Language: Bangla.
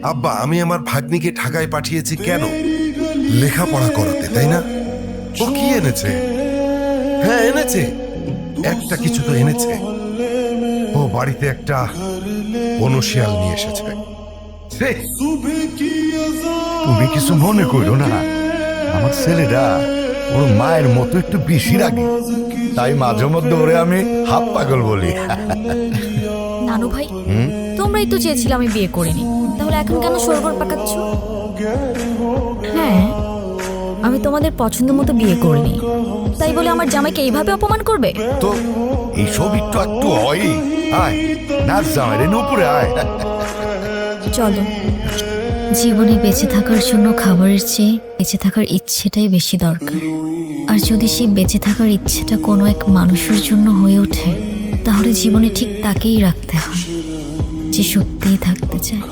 আব্বা, আমি আমার ভাগ্নিকে ঢাকায় পাঠিয়েছি কেন? লেখাপড়া করাতে, তাই না? ও কি এনেছে? হ্যাঁ এনেছে, একটা কিছু তো এনেছে। ও বাড়িতে একটা বনশিয়াল নিয়ে এসেছে। ছে, তুমি কিছু মনে করো না, আমার ছেলেটা ওর মায়ের মতো একটু বেশি রাগে, তাই মাঝে মধ্যে ওরে আমি হাফ পাগল বলি। নানু ভাই, তোমরাই তো চেয়েছিলে আমি বিয়ে করিনি, তাহলে এখন কেন সরগর পাকাচ্ছ? হ্যাঁ, আমি তোমাদের পছন্দ মতো বিয়ে করিনি, তাই বলে আমার জামাইকে এইভাবে অপমান করবে? তো এইসব একটু একটু হয়। আয় নাচ জামাই রে, উপরে আয়। চলো। জীবনে বেঁচে থাকার জন্য খাবারের চেয়ে বেঁচে থাকার ইচ্ছেটাই বেশি দরকার। আর যদি সেই বেঁচে থাকার ইচ্ছেটা কোনো এক মানুষের জন্য হয়ে ওঠে, তাহলে জীবনে ঠিক তাকেই রাখতে হয় যে সত্যিই থাকতে চায়।